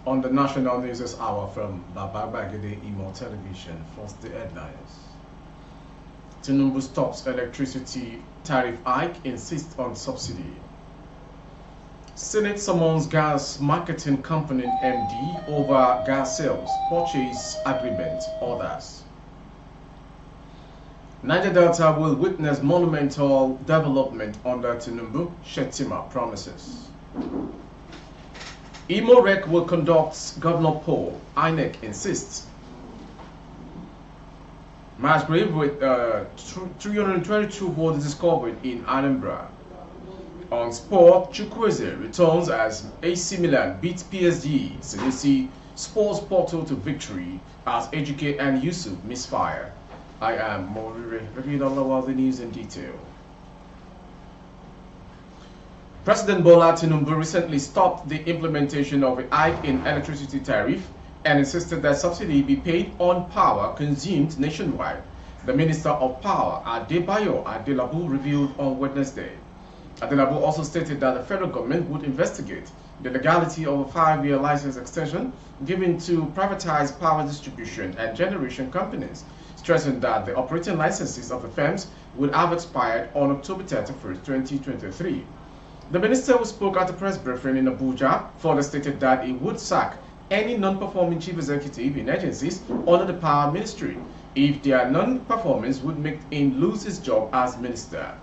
On the national news this hour from Bababagide Imo Television, first the headlines. Tinubu stops electricity tariff hike, insists on subsidy. Senate summons gas marketing company MD over gas sales, purchase agreement, orders. Niger Delta will witness monumental development under Tinubu, Shettima promises. Imo Rec will conduct governor poll, INEC insists. Mass grave with 322 bodies discovered in Anambra. On sport, Chukwueze returns as AC Milan beats PSG. Senesi sports portal to victory as Ejike and Yusuf misfire. I am Morire, reviewing all of the news in detail. President Bola Tinubu recently stopped the implementation of a hike in electricity tariff and insisted that subsidy be paid on power consumed nationwide. The Minister of Power, Adebayo Adelabu, revealed on Wednesday. Adelabu also stated that the federal government would investigate the legality of a 5-year license extension given to privatized power distribution and generation companies, stressing that the operating licenses of the firms would have expired on October 31, 2023. The minister, who spoke at a press briefing in Abuja, further stated that he would sack any non-performing chief executive in agencies under the Power Ministry if their non-performance would make him lose his job as minister.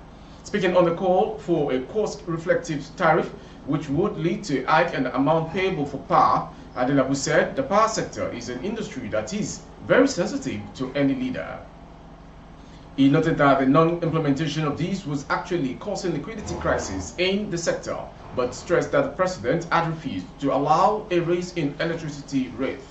Speaking on the call for a cost-reflective tariff, which would lead to a hike in the amount payable for power, Adelabu said the power sector is an industry that is very sensitive to any leader. He noted that the non-implementation of these was actually causing liquidity crisis in the sector, but stressed that the president had refused to allow a raise in electricity rates.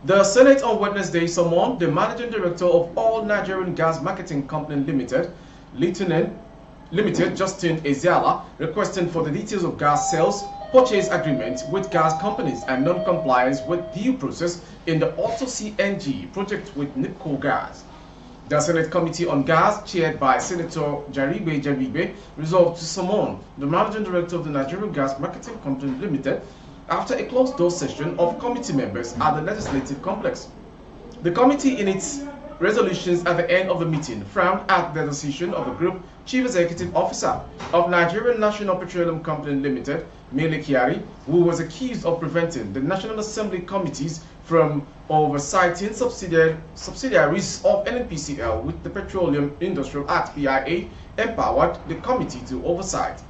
The Senate on Wednesday summoned the managing director of all Nigerian Gas Marketing Company Limited, Justin Ezeala, requesting for the details of gas sales purchase agreement with gas companies and non-compliance with due process in the Auto CNG project with NIPCO Gas. The Senate Committee on Gas, chaired by Senator Jaribe, resolved to summon the managing director of the Nigerian Gas Marketing Company Limited after a closed-door session of committee members at the legislative complex. The committee, in its resolutions at the end of the meeting, frowned at the decision of the Group Chief Executive Officer of Nigerian National Petroleum Company Limited, Mele Kyari, who was accused of preventing the National Assembly committees from oversighting subsidiaries of NNPCL with the Petroleum Industrial Act (PIA) empowered the committee to oversight.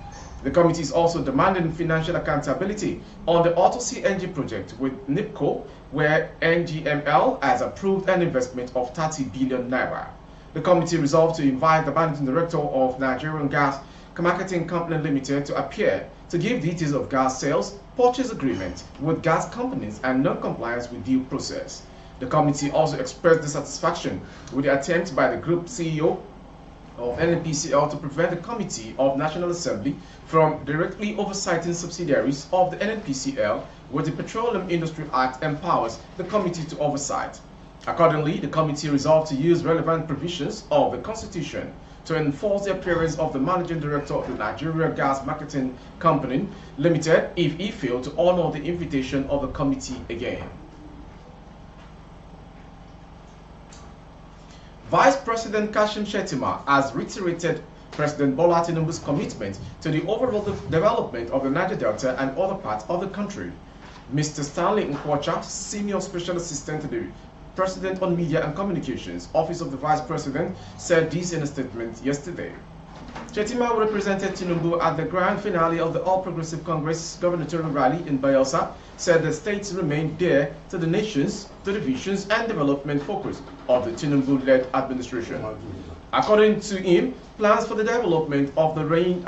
The committee is also demanding financial accountability on the Auto CNG project with NIPCO, where NGML has approved an investment of 30 billion naira. The committee resolved to invite the managing director of Nigerian Gas Marketing Company Limited to appear to give details of gas sales, purchase agreement with gas companies and non-compliance with due process. The committee also expressed dissatisfaction with the attempt by the group CEO of NNPCL to prevent the Committee of National Assembly from directly oversighting subsidiaries of the NNPCL, where the Petroleum Industry Act empowers the committee to oversight. Accordingly, the committee resolved to use relevant provisions of the Constitution to enforce the appearance of the managing director of the Nigeria Gas Marketing Company Limited if he failed to honor the invitation of the committee again. Vice President Kashim Shettima has reiterated President Bola Tinubu's commitment to the overall development of the Niger Delta and other parts of the country. Mr. Stanley Nkwacha, Senior Special Assistant to the President on Media and Communications, Office of the Vice President, said this in a statement yesterday. Shettima, who represented Tinubu at the grand finale of the All Progressive Congress gubernatorial rally in Bayelsa, said the states remain dear to the nations, to the visions and development focus of the Tinubu-led administration. According to him, plans for the development of the region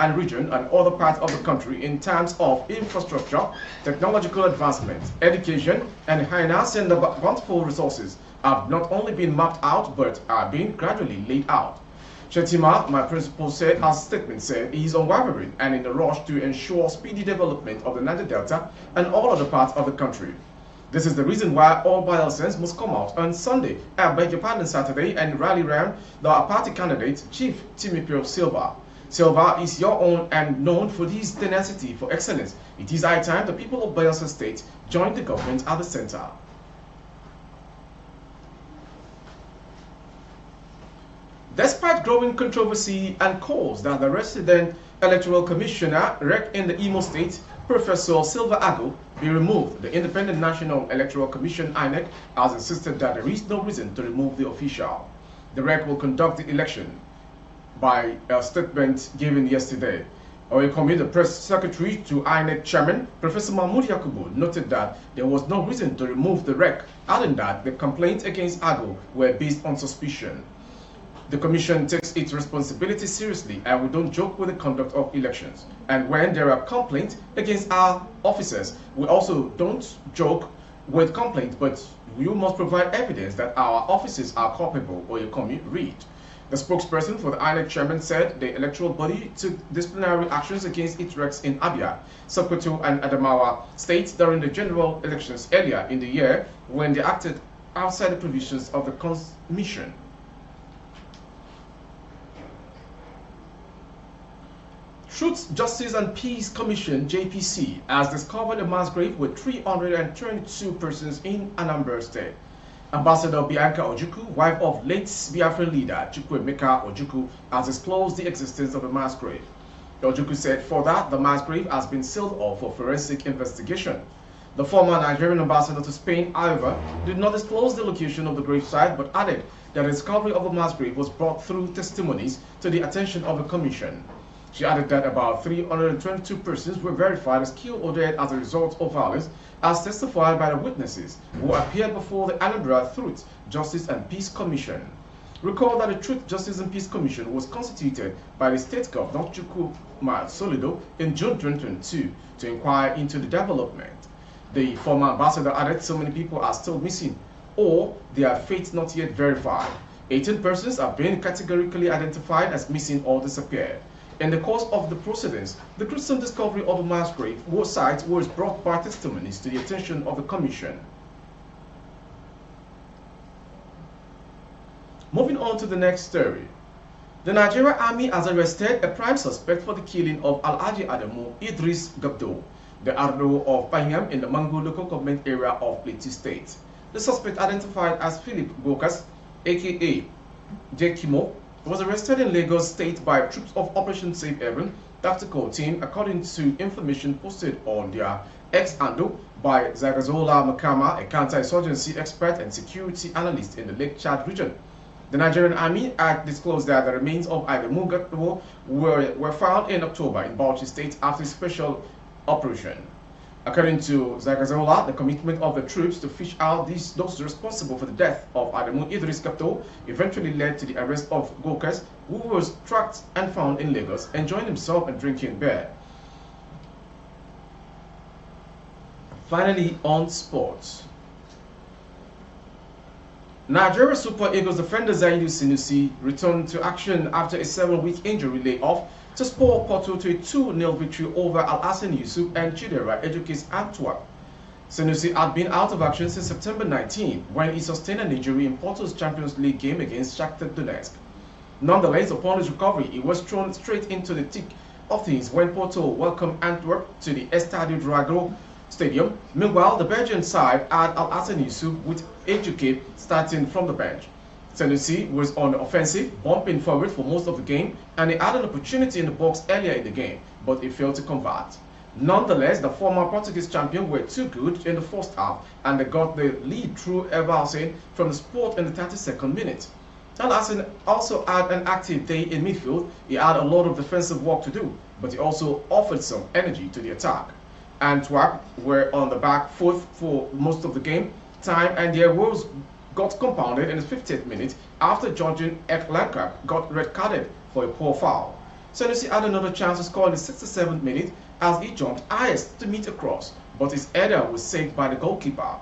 and other parts of the country in terms of infrastructure, technological advancement, education, and enhancing the bountiful resources have not only been mapped out but are being gradually laid out. Shettima, my principal said, as statement said, he is unwavering and in a rush to ensure speedy development of the Niger Delta and all other parts of the country. This is the reason why all bielsense must come out on Sunday, beg your pardon, Saturday, and rally around the party candidate, Chief Timothy Silva. Silva is your own and known for his tenacity for excellence. It is high time the people of Bayelsa State join the government at the center. Despite growing controversy and calls that the resident electoral commissioner in the Imo State, Professor Silva Agu, be removed, the Independent National Electoral Commission (INEC) has insisted that there is no reason to remove the official. The REC will conduct the election by a statement given yesterday. Oyekomi, the press secretary to INEC chairman, Professor Mahmoud Yakubu, noted that there was no reason to remove the REC, adding that the complaints against Agu were based on suspicion. The Commission takes its responsibility seriously, and we don't joke with the conduct of elections. And when there are complaints against our officers, we also don't joke with complaints, but you must provide evidence that our officers are culpable, or you read. The spokesperson for the INEC chairman said the electoral body took disciplinary actions against its recs in Abia, Sokoto, and Adamawa states during the general elections earlier in the year when they acted outside the provisions of the Commission. Truth, Justice and Peace Commission (JPC) has discovered a mass grave with 322 persons in Anambra State. Ambassador Bianca Ojukwu, wife of late Biafran leader Chukwuemeka Ojukwu, has disclosed the existence of a mass grave. Ojukwu said further the mass grave has been sealed off for forensic investigation. The former Nigerian ambassador to Spain, however, did not disclose the location of the gravesite but added that the discovery of the mass grave was brought through testimonies to the attention of the commission. She added that about 322 persons were verified as killed or dead as a result of violence, as testified by the witnesses who appeared before the Anambra Truth, Justice and Peace Commission. Recall that the Truth, Justice and Peace Commission was constituted by the State Governor Chukwuma Soludo in June 2022 to inquire into the development. The former ambassador added so many people are still missing or their fate not yet verified. 18 persons have been categorically identified as missing or disappeared. In the course of the proceedings, the gruesome discovery of a mass grave site was brought by testimonies to the attention of the Commission. Moving on to the next story. The Nigerian Army has arrested a prime suspect for the killing of Alhaji Adamu Idris Gabdo, the Ardo of Pahingam in the Mango local government area of Plateau State. The suspect, identified as Philip Gokas, aka Jekimo, was arrested in Lagos State by troops of Operation Safe Haven tactical team, according to information posted on their ex-handle by Zagazola Makama, a counter-insurgency expert and security analyst in the Lake Chad region. The Nigerian Army had disclosed that the remains of Adamu Gabdo were found in October in Bauchi State after a special operation. According to Zagazola, the commitment of the troops to fish out those responsible for the death of Adamu Idris Gabdo eventually led to the arrest of Gokas, who was tracked and found in Lagos enjoying himself and drinking beer. Finally, on sports. Nigeria Super Eagles defender Zaidu Sinusi returned to action after a 7-week injury layoff to spur Porto to a 2-0 victory over Al-Hassan Yusuf and Chidera Educas Antwerp. Sinusi had been out of action since September 19 when he sustained an injury in Porto's Champions League game against Shakhtar Donetsk. Nonetheless, upon his recovery, he was thrown straight into the thick of things when Porto welcomed Antwerp to the Estadio Dragao Stadium. Meanwhile, the Belgian side had Al-Hassan Yusuf with Educas starting from the bench. Sanusi was on the offensive, bumping forward for most of the game, and he had an opportunity in the box earlier in the game, but he failed to convert. Nonetheless, the former Portuguese champion were too good in the first half, and they got the lead through Al-Hassan from the spot in the 32nd minute. Al-Hassan also had an active day in midfield. He had a lot of defensive work to do, but he also offered some energy to the attack. Antwerp were on the back foot for most of the game time, and their woes got compounded in the 50th minute after Georgian Eklanka got red-carded for a poor foul. Sanusi had another chance to score in the 67th minute as he jumped highest to meet a cross, but his header was saved by the goalkeeper.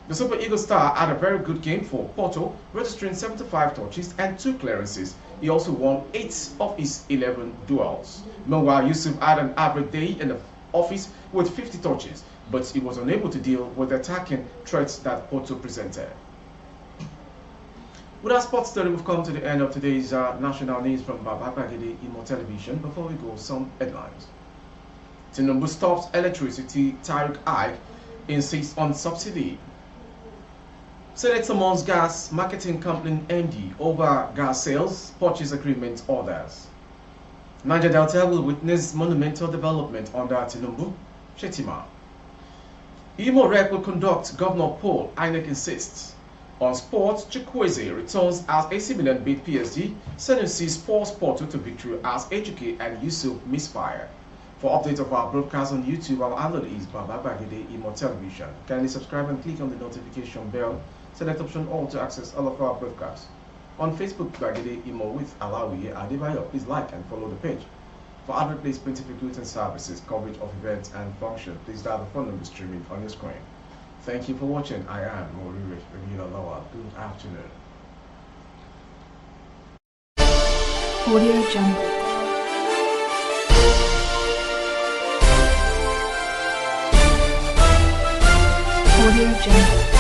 The Super Eagles star had a very good game for Porto, registering 75 touches and 2 clearances. He also won 8 of his 11 duels. Meanwhile, Yusuf had an average day in the office with 50 touches, but he was unable to deal with the attacking threats that Porto presented. With our sports story, we've come to the end of today's national news from Babagede Imo Television. Before we go, some headlines. Tinubu stops electricity tariff hike, insists on subsidy. Senate summons gas marketing company MD over gas sales purchase agreement orders. Niger Delta will witness monumental development under Tinubu. Shetima. Imo Rep will conduct governor poll, INEC insists. On sports, Chukwueze returns as AC Milan beat PSG. Senegalese force Porto to victory as Ejike and Yusuf misfire. For updates of our broadcast on YouTube, our handle is Babagede Imo Television. Kindly subscribe and click on the notification bell. Select option all to access all of our broadcasts. On Facebook, Bagede Imo with Alawi Adebayo. Please like and follow the page. For other placement recruiting services, coverage of events and functions, please dial the phone number streaming on your screen. Thank you for watching. I am Mori Regina Lawa. Good afternoon. Audio Jungle. Audio Jungle.